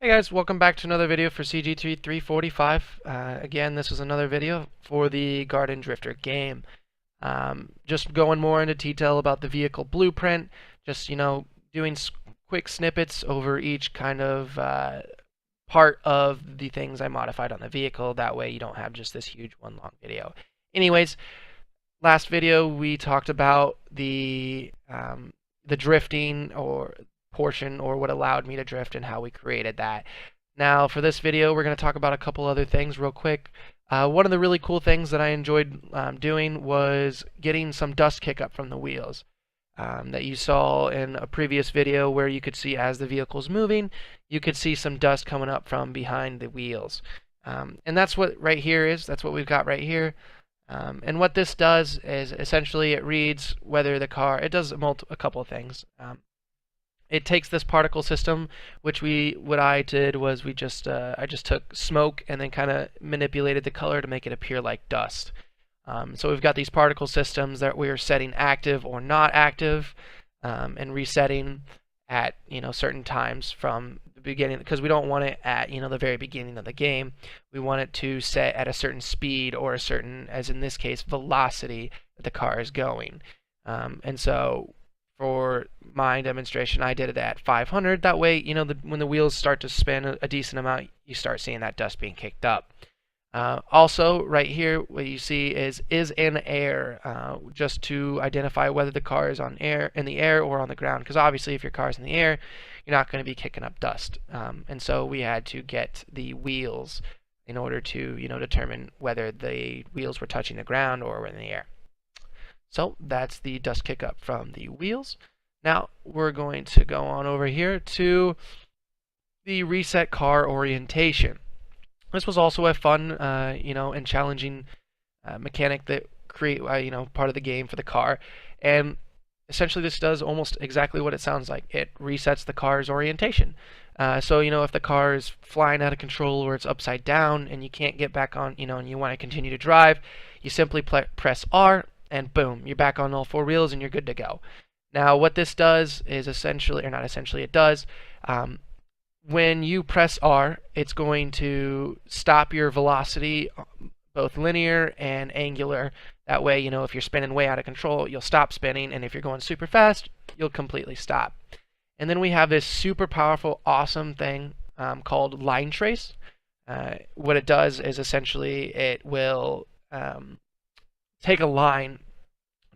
Hey guys, welcome back to another video for CGT 345. Again, this is another video for the Garden Drifter game. Just going more into detail about the vehicle blueprint, just, doing quick snippets over each kind of part of the things I modified on the vehicle. That way you don't have just this huge one long video. Anyways, last video we talked about the drifting or portion, or what allowed me to drift, and how we created that. Now for this video we're going to talk about a couple other things real quick. One of the really cool things that I enjoyed doing was getting some dust kick up from the wheels that you saw in a previous video, where you could see as the vehicle's moving, you could see some dust coming up from behind the wheels. And that's what right here is. That's what we've got right here. And what this does is essentially it reads whether the car, it does a couple of things. It takes this particle system, which what I did was I just took smoke and then kind of manipulated the color to make it appear like dust. So we've got these particle systems that we are setting active or not active, and resetting at certain times from the beginning, because we don't want it at the very beginning of the game. We want it to set at a certain speed, or a certain, as in this case, velocity that the car is going. And so for my demonstration, I did it at 500. That way, when the wheels start to spin a decent amount, you start seeing that dust being kicked up. Also, right here, what you see is in air, just to identify whether the car is in the air or on the ground. Because obviously, if your car is in the air, you're not going to be kicking up dust. And so we had to get the wheels in order to determine whether the wheels were touching the ground or were in the air. So that's the dust kick up from the wheels. Now we're going to go on over here to the reset car orientation. This was also a fun, and challenging mechanic that create, part of the game for the car. And essentially this does almost exactly what it sounds like. It resets the car's orientation. So, if the car is flying out of control, or it's upside down and you can't get back on, and you want to continue to drive, you simply press R, and boom, you're back on all four wheels and you're good to go. Now what this does is essentially, or not essentially, it does, when you press R, it's going to stop your velocity, both linear and angular. That way, if you're spinning way out of control, you'll stop spinning, and if you're going super fast, you'll completely stop. And then we have this super powerful, awesome thing called line trace. What it does is essentially it will take a line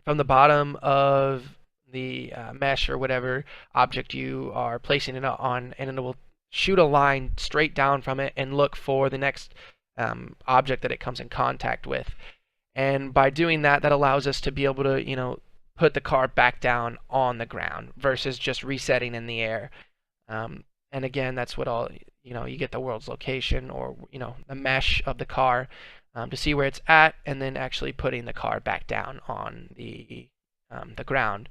from the bottom of the mesh or whatever object you are placing it on, and it will shoot a line straight down from it and look for the next object that it comes in contact with. And by doing that, that allows us to be able to put the car back down on the ground versus just resetting in the air. And again, that's what all you get the world's location, or the mesh of the car, to see where it's at, and then actually putting the car back down on the ground.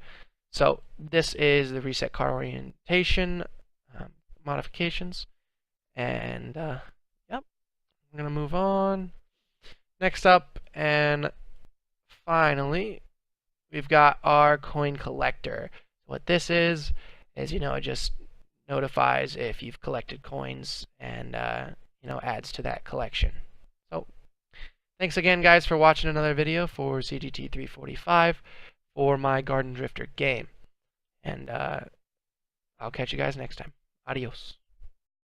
So this is the reset car orientation modifications. And yep, I'm gonna move on. Next up, and finally, we've got our coin collector. What this is it just notifies if you've collected coins, and adds to that collection. So thanks again, guys, for watching another video for CGT 345 for my Garden Drifter game. And I'll catch you guys next time. Adios.